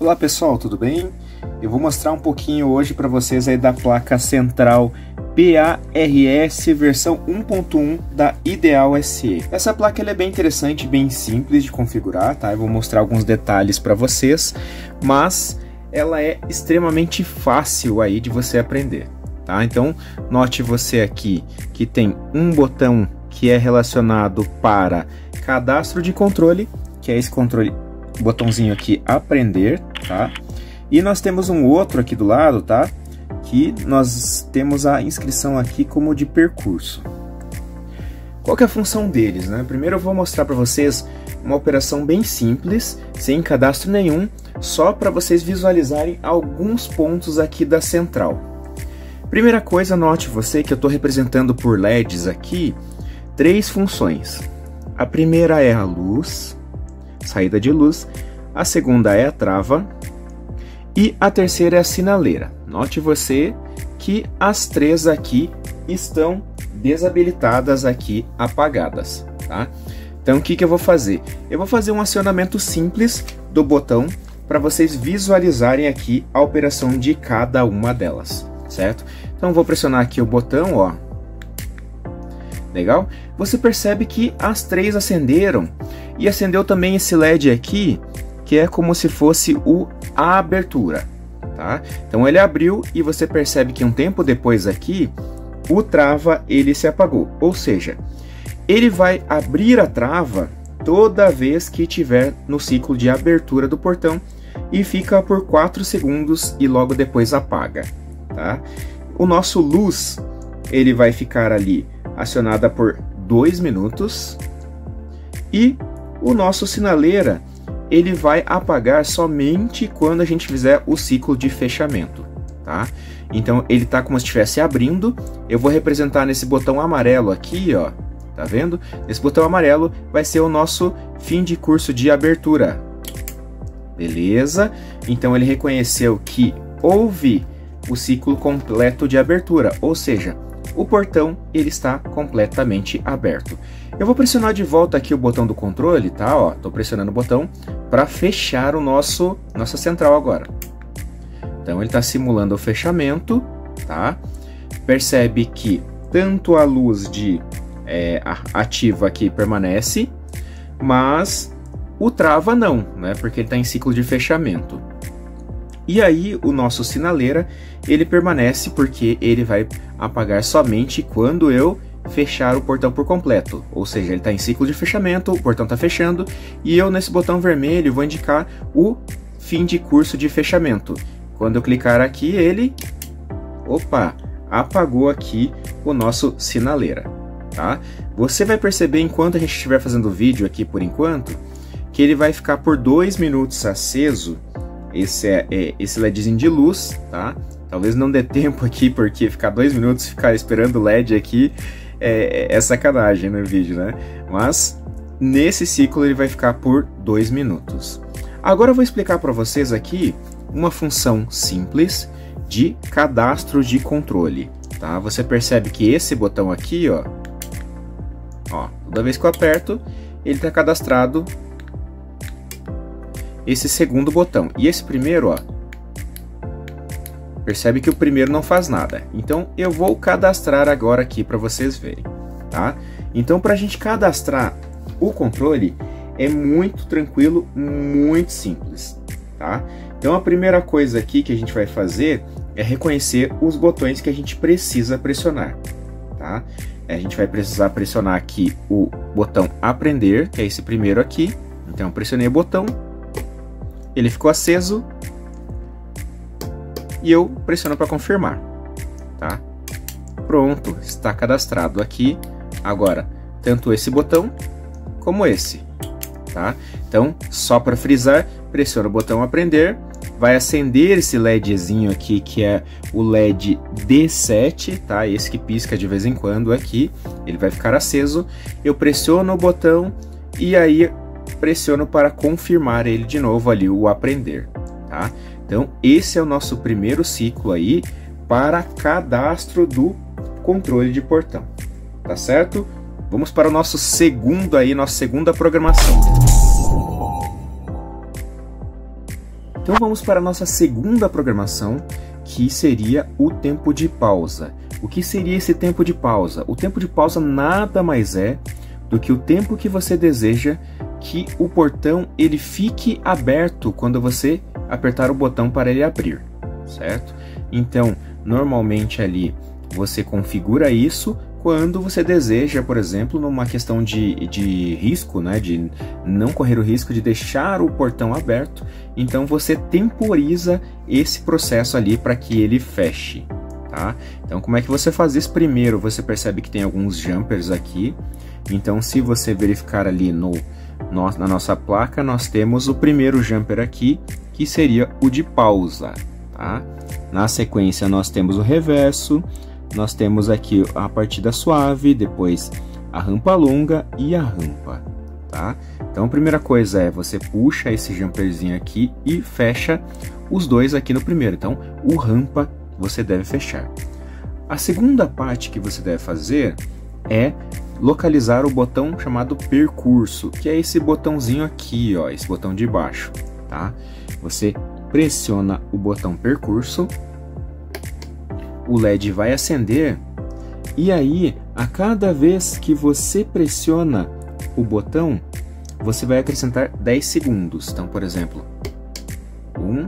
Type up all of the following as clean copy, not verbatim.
Olá pessoal, tudo bem? Eu vou mostrar um pouquinho hoje para vocês aí da placa central PARS versão 1.1 da Ideal SE. Essa placa ela é bem interessante, bem simples de configurar, tá? Eu vou mostrar alguns detalhes para vocês, mas ela é extremamente fácil aí de você aprender, tá? Então, note você aqui que tem um botão que é relacionado para cadastro de controle, que é esse controle, botãozinho aqui, aprender, tá? E nós temos um outro aqui do lado, tá? Que nós temos a inscrição aqui como de percurso. Qual que é a função deles, né? Primeiro eu vou mostrar para vocês uma operação bem simples, sem cadastro nenhum, só para vocês visualizarem alguns pontos aqui da central. Primeira coisa, note você que eu estou representando por LEDs aqui, 3 funções. A primeira é a luz, saída de luz, a segunda é a trava e a terceira é a sinaleira. Note você que as 3 aqui estão desabilitadas aqui, apagadas, tá? Então o que eu vou fazer? Eu vou fazer um acionamento simples do botão para vocês visualizarem aqui a operação de cada uma delas, certo? Então vou pressionar aqui o botão, ó. Legal? Você percebe que as 3 acenderam e acendeu também esse LED aqui, que é como se fosse a abertura, tá? Então ele abriu e você percebe que um tempo depois aqui, o trava ele se apagou, ou seja, ele vai abrir a trava toda vez que estiver no ciclo de abertura do portão e fica por 4 segundos e logo depois apaga, tá? O nosso luz, ele vai ficar ali acionada por 2 minutos e o nosso sinaleira ele vai apagar somente quando a gente fizer o ciclo de fechamento, tá? Então ele tá como se estivesse abrindo. Eu vou representar nesse botão amarelo aqui, ó, tá vendo? Esse botão amarelo vai ser o nosso fim de curso de abertura, beleza? Então ele reconheceu que houve o ciclo completo de abertura, ou seja, o portão ele está completamente aberto. Eu vou pressionar de volta aqui o botão do controle, tá? Ó, tô pressionando o botão para fechar o nossa central agora. Então ele está simulando o fechamento, tá? Percebe que tanto a luz de ativa aqui permanece, mas o trava não, né? Porque ele está em ciclo de fechamento. E aí o nosso sinaleira ele permanece porque ele vai apagar somente quando eu fechar o portão por completo, ou seja, ele está em ciclo de fechamento, o portão está fechando e eu nesse botão vermelho vou indicar o fim de curso de fechamento. Quando eu clicar aqui ele, opa, apagou aqui o nosso sinaleira, tá? Você vai perceber enquanto a gente estiver fazendo o vídeo aqui por enquanto, que ele vai ficar por 2 minutos aceso. Esse é esse LEDzinho de luz, tá? Talvez não dê tempo aqui, porque ficar 2 minutos, ficar esperando o LED aqui é sacanagem no vídeo, né? Mas nesse ciclo ele vai ficar por 2 minutos. Agora eu vou explicar para vocês aqui uma função simples de cadastro de controle, tá? Você percebe que esse botão aqui, ó, toda vez que eu aperto, ele está cadastrado esse segundo botão. E esse primeiro, ó, percebe que o primeiro não faz nada. Então eu vou cadastrar agora aqui para vocês verem, tá? Então para a gente cadastrar o controle é muito tranquilo, muito simples, tá? Então a primeira coisa aqui que a gente vai fazer é reconhecer os botões que a gente precisa pressionar, tá? A gente vai precisar pressionar aqui o botão aprender, que é esse primeiro aqui. Então eu pressionei o botão, ele ficou aceso e eu pressiono para confirmar, tá? Pronto, está cadastrado aqui. Agora, tanto esse botão como esse, tá? Então, só para frisar, pressiona o botão aprender, vai acender esse LEDzinho aqui, que é o LED D7, tá? Esse que pisca de vez em quando aqui, ele vai ficar aceso. Eu pressiono o botão e aí pressiono para confirmar ele de novo ali, o aprender, tá? Então esse é o nosso primeiro ciclo aí para cadastro do controle de portão, tá certo? Vamos para o nosso nossa segunda programação. Então vamos para a nossa segunda programação, que seria o tempo de pausa. O que seria esse tempo de pausa? O tempo de pausa nada mais é do que o tempo que você deseja que o portão ele fique aberto quando você apertar o botão para ele abrir, certo? Então, normalmente ali você configura isso quando você deseja, por exemplo, numa questão de risco, né, de não correr o risco de deixar o portão aberto, então você temporiza esse processo ali para que ele feche, tá? Então, como é que você faz isso? Primeiro, você percebe que tem alguns jumpers aqui, então se você verificar ali na nossa placa, nós temos o primeiro jumper aqui, que seria o de pausa, tá? Na sequência, nós temos o reverso, nós temos aqui a partida suave, depois a rampa longa e a rampa, tá? Então a primeira coisa é você puxa esse jumperzinho aqui e fecha os dois aqui no primeiro. Então o rampa você deve fechar. A segunda parte que você deve fazer é localizar o botão chamado percurso, que é esse botãozinho aqui, ó, esse botão de baixo, tá? Você pressiona o botão percurso, o LED vai acender e aí a cada vez que você pressiona o botão, você vai acrescentar 10 segundos. Então, por exemplo, 1,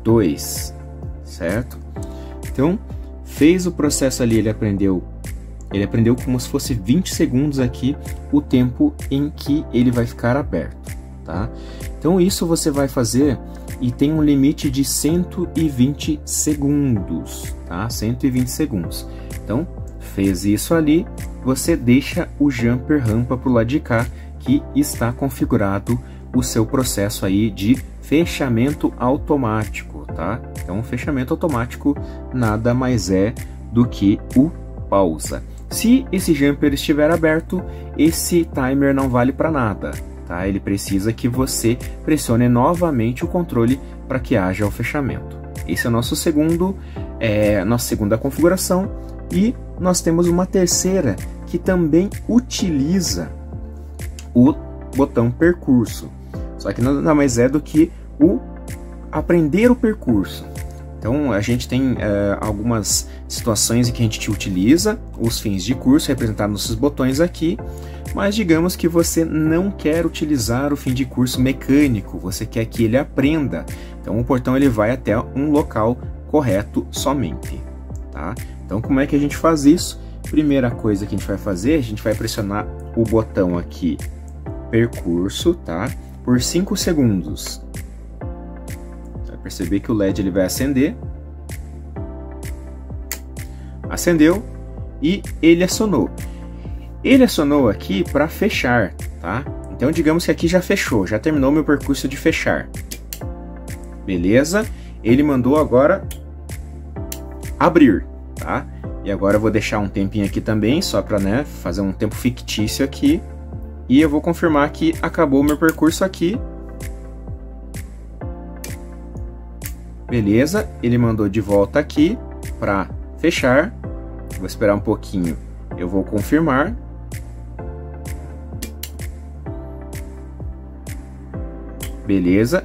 2, certo? Então, fez o processo ali, ele aprendeu como se fosse 20 segundos aqui o tempo em que ele vai ficar aberto, tá? Então isso você vai fazer e tem um limite de 120 segundos, tá? 120 segundos. Então, fez isso ali, você deixa o jumper rampa pro lado de cá, que está configurado o seu processo aí de fechamento automático, tá? Então, fechamento automático nada mais é do que o pausa. Se esse jumper estiver aberto, esse timer não vale para nada, tá? Ele precisa que você pressione novamente o controle para que haja o fechamento. Esse é o nosso nossa segunda configuração, e nós temos uma terceira que também utiliza o botão percurso, só que nada mais é do que o aprender o percurso. Então a gente tem algumas situações em que a gente utiliza os fins de curso representados nesses botões aqui, mas digamos que você não quer utilizar o fim de curso mecânico, você quer que ele aprenda. Então o portão ele vai até um local correto somente, tá? Então como é que a gente faz isso? Primeira coisa que a gente vai fazer, a gente vai pressionar o botão aqui, percurso, tá? Por 5 segundos. Vai perceber que o LED ele vai acender. Acendeu e ele acionou. Ele acionou aqui para fechar, tá? Então digamos que aqui já fechou, já terminou meu percurso de fechar. Beleza? Ele mandou agora abrir, tá? E agora eu vou deixar um tempinho aqui também, só para, né, fazer um tempo fictício aqui. E eu vou confirmar que acabou o meu percurso aqui. Beleza, ele mandou de volta aqui para fechar. Vou esperar um pouquinho, eu vou confirmar. Beleza,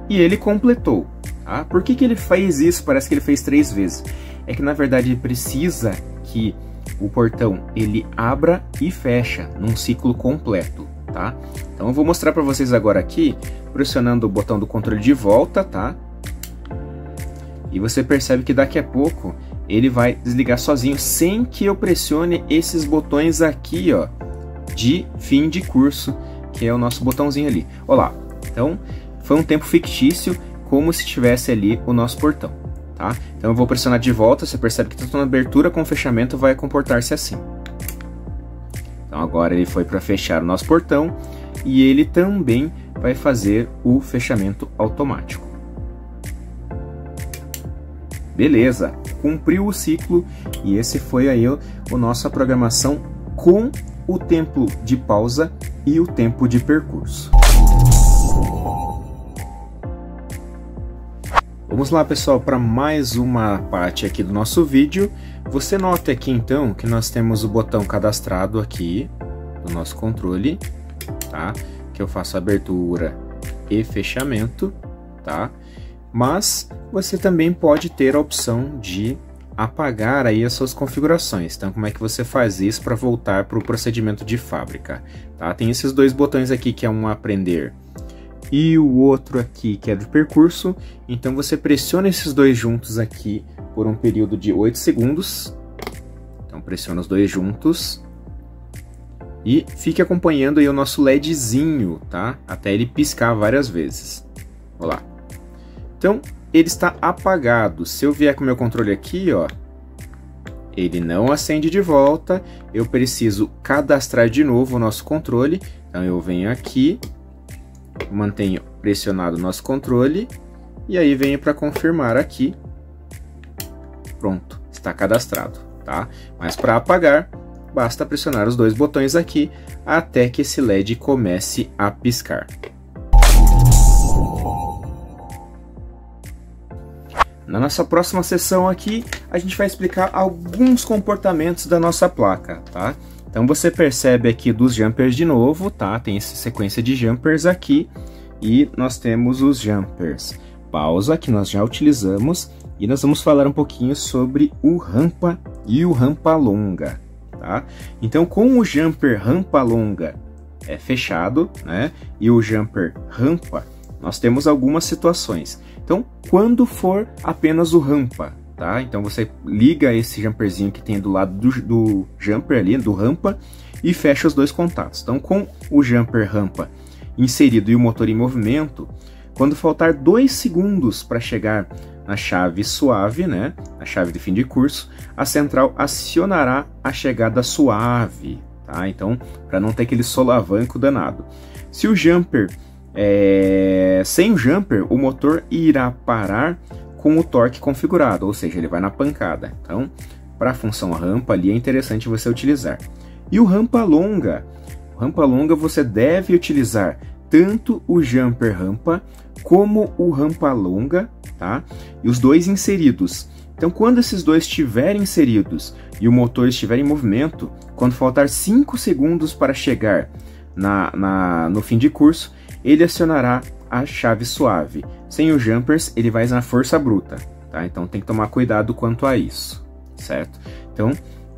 e ele completou, tá? Por que ele fez isso? Parece que ele fez 3 vezes. É que na verdade ele precisa que o portão ele abra e fecha num ciclo completo, tá? Então eu vou mostrar para vocês agora aqui, pressionando o botão do controle de volta, tá? E você percebe que daqui a pouco ele vai desligar sozinho, sem que eu pressione esses botões aqui, ó, de fim de curso, que é o nosso botãozinho ali. Olha lá, então foi um tempo fictício, como se tivesse ali o nosso portão, tá? Então eu vou pressionar de volta, você percebe que tanto na abertura como fechamento vai comportar-se assim. Então agora ele foi para fechar o nosso portão e ele também vai fazer o fechamento automático. Beleza, cumpriu o ciclo e esse foi aí a nossa programação com o tempo de pausa e o tempo de percurso. Vamos lá, pessoal, para mais uma parte aqui do nosso vídeo. Você nota aqui então que nós temos o botão cadastrado aqui no nosso controle, tá? Que eu faço abertura e fechamento. tá? Mas você também pode ter a opção de apagar aí as suas configurações. Então, como é que você faz isso para voltar para o procedimento de fábrica? Tá? Tem esses dois botões aqui, que é um aprender e o outro aqui que é do percurso. Então você pressiona esses dois juntos aqui por um período de 8 segundos. Então pressiona os dois juntos e fique acompanhando aí o nosso LEDzinho, tá? Até ele piscar várias vezes. Olha lá. Então ele está apagado. Se eu vier com o meu controle aqui, ó, ele não acende de volta. Eu preciso cadastrar de novo o nosso controle. Então eu venho aqui, mantenho pressionado o nosso controle e aí venho para confirmar aqui. Pronto, está cadastrado, tá? Mas para apagar, basta pressionar os dois botões aqui até que esse LED comece a piscar. Na nossa próxima sessão aqui, a gente vai explicar alguns comportamentos da nossa placa, tá? Então você percebe aqui dos jumpers de novo, tá? Tem essa sequência de jumpers aqui e nós temos os jumpers pausa, que nós já utilizamos, e nós vamos falar um pouquinho sobre o rampa e o rampa longa, tá? Então com o jumper rampa longa fechado, né? E o jumper rampa, nós temos algumas situações. Então quando for apenas o rampa, tá? Então você liga esse jumperzinho que tem do lado do jumper ali, do rampa, e fecha os dois contatos. Então com o jumper rampa inserido e o motor em movimento, quando faltar 2 segundos para chegar na chave suave, né, a chave de fim de curso, a central acionará a chegada suave, tá? Então para não ter aquele solavanco danado. Se o jumper sem o jumper, o motor irá parar com o torque configurado, ou seja, ele vai na pancada. Então, para a função rampa ali é interessante você utilizar. E o rampa longa você deve utilizar tanto o jumper rampa como o rampa longa, tá? E os dois inseridos. Então, quando esses dois estiverem inseridos e o motor estiver em movimento, quando faltar 5 segundos para chegar no fim de curso, ele acionará a chave suave. Sem os jumpers, ele vai na força bruta, tá? Então tem que tomar cuidado quanto a isso, certo? Então,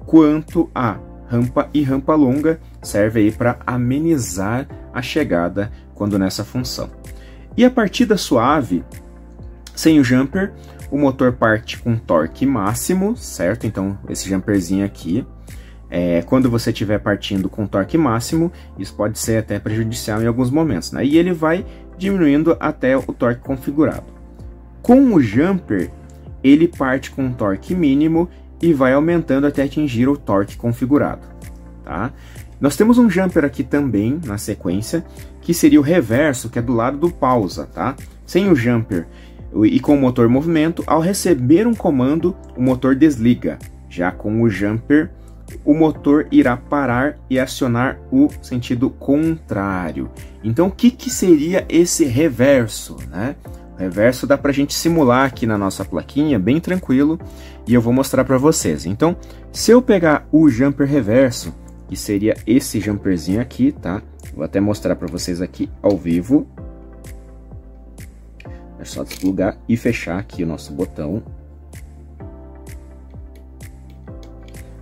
quanto a rampa e rampa longa, serve aí para amenizar a chegada quando nessa função. E a partida suave, sem o jumper, o motor parte com torque máximo, certo? Então esse jumperzinho aqui, quando você estiver partindo com torque máximo, isso pode ser até prejudicial em alguns momentos, né? E ele vai diminuindo até o torque configurado. Com o jumper, ele parte com torque mínimo e vai aumentando até atingir o torque configurado, tá? Nós temos um jumper aqui também na sequência, que seria o reverso, que é do lado do pausa, tá? Sem o jumper e com o motor em movimento, ao receber um comando, o motor desliga. Já com o jumper, o motor irá parar e acionar o sentido contrário. Então, o que seria esse reverso, né? O reverso dá para a gente simular aqui na nossa plaquinha, bem tranquilo, e eu vou mostrar para vocês. Então, se eu pegar o jumper reverso, que seria esse jumperzinho aqui, tá? Vou até mostrar para vocês aqui ao vivo. É só desplugar e fechar aqui o nosso botão.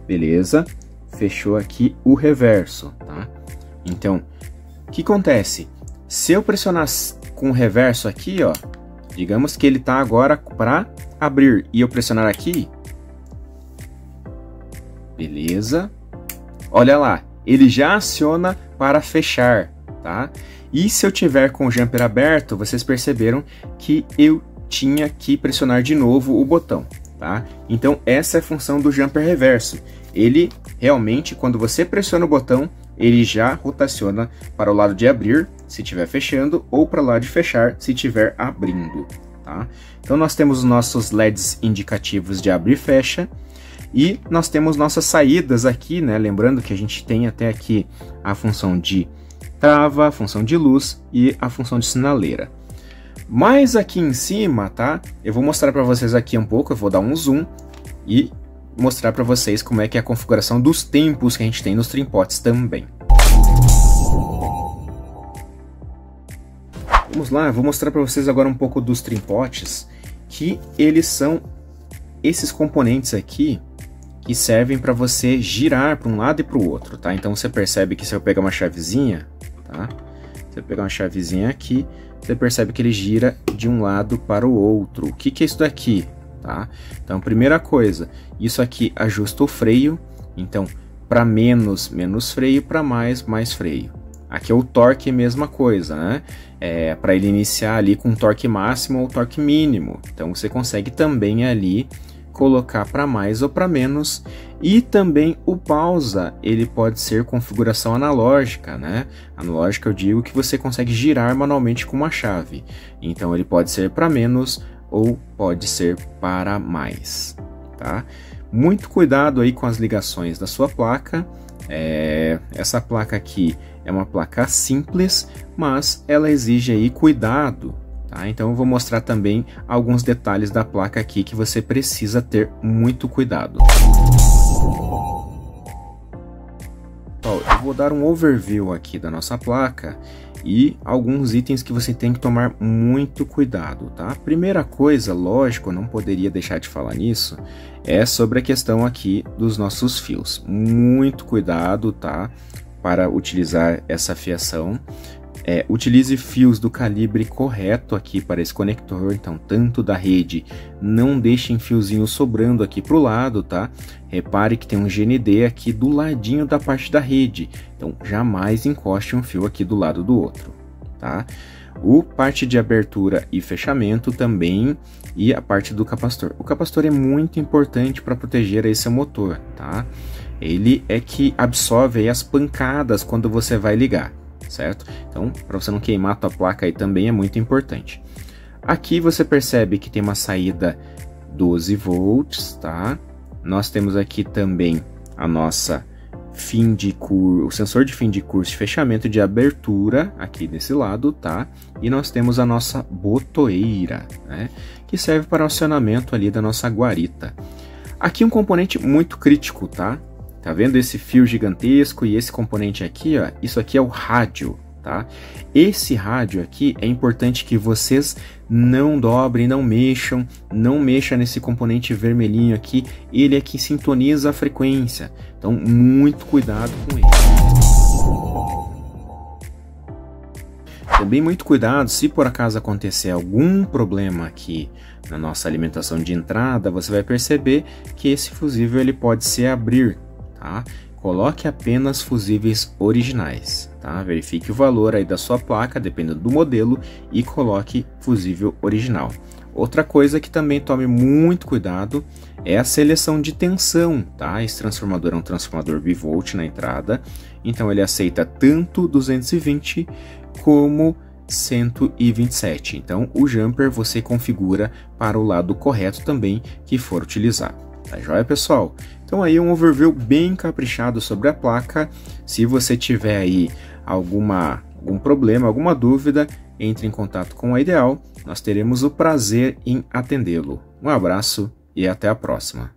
Beleza, fechou aqui o reverso, tá? Então, o que acontece? Se eu pressionar com o reverso aqui, ó, digamos que ele tá agora para abrir e eu pressionar aqui, beleza? Olha lá, ele já aciona para fechar, tá? E se eu tiver com o jumper aberto, vocês perceberam que eu tinha que pressionar de novo o botão, tá? Então essa é a função do jumper reverso. Ele realmente, quando você pressiona o botão, ele já rotaciona para o lado de abrir, se estiver fechando, ou para o lado de fechar, se estiver abrindo, tá? Então nós temos os nossos LEDs indicativos de abre e fecha, e nós temos nossas saídas aqui, né? Lembrando que a gente tem até aqui a função de trava, a função de luz e a função de sinaleira. Mas aqui em cima, tá? Eu vou mostrar para vocês aqui um pouco, eu vou dar um zoom e mostrar para vocês como é que é a configuração dos tempos que a gente tem nos trimpotes também. Vamos lá, vou mostrar para vocês agora um pouco dos trimpotes, que eles são esses componentes aqui que servem para você girar para um lado e para o outro, tá? Então você percebe que se eu pegar uma chavezinha, tá? Se eu pegar uma chavezinha aqui, você percebe que ele gira de um lado para o outro. O que que é isso daqui, tá? Então, primeira coisa, isso aqui ajusta o freio. Então, para menos, menos freio, para mais, mais freio. Aqui é o torque, mesma coisa, né? Para ele iniciar ali com torque máximo ou torque mínimo. Então, você consegue também ali colocar para mais ou para menos. E também o pausa, ele pode ser configuração analógica, né? Analógica eu digo que você consegue girar manualmente com uma chave. Então ele pode ser para menos ou pode ser para mais, tá? Muito cuidado aí com as ligações da sua placa. Essa placa aqui é uma placa simples, mas ela exige aí cuidado. Tá? Então eu vou mostrar também alguns detalhes da placa aqui que você precisa ter muito cuidado. Eu vou dar um overview aqui da nossa placa e alguns itens que você tem que tomar muito cuidado, tá? Primeira coisa, lógico, eu não poderia deixar de falar nisso, é sobre a questão aqui dos nossos fios. Muito cuidado, tá? Para utilizar essa fiação. Utilize fios do calibre correto aqui para esse conector, então tanto da rede, não deixem fiozinhos sobrando aqui para o lado, tá? Repare que tem um GND aqui do ladinho da parte da rede, então jamais encoste um fio aqui do lado do outro, tá? O parte de abertura e fechamento também e a parte do capacitor. O capacitor é muito importante para proteger esse motor, tá? Ele é que absorve aí as pancadas quando você vai ligar. Certo? Então, para você não queimar a tua placa aí também é muito importante. Aqui você percebe que tem uma saída 12 volts, tá? Nós temos aqui também a nossa fim de curso, o sensor de fim de curso e fechamento de abertura aqui desse lado, tá? E nós temos a nossa botoeira, né? Que serve para o acionamento ali da nossa guarita. Aqui um componente muito crítico, tá? Tá vendo esse fio gigantesco e esse componente aqui, ó? Isso aqui é o rádio, tá? Esse rádio aqui é importante que vocês não dobrem, não mexa nesse componente vermelhinho aqui. Ele é que sintoniza a frequência. Então, muito cuidado com ele. Também muito cuidado, se por acaso acontecer algum problema aqui na nossa alimentação de entrada, você vai perceber que esse fusível ele pode se abrir. Tá? Coloque apenas fusíveis originais, tá? Verifique o valor aí da sua placa, dependendo do modelo, e coloque fusível original. Outra coisa que também tome muito cuidado é a seleção de tensão, tá? Esse transformador é um transformador bivolt na entrada, então ele aceita tanto 220 como 127. Então o jumper você configura para o lado correto também que for utilizar. Tá joia, pessoal? Então aí um overview bem caprichado sobre a placa. Se você tiver aí algum problema, alguma dúvida, entre em contato com a Ideal. Nós teremos o prazer em atendê-lo. Um abraço e até a próxima.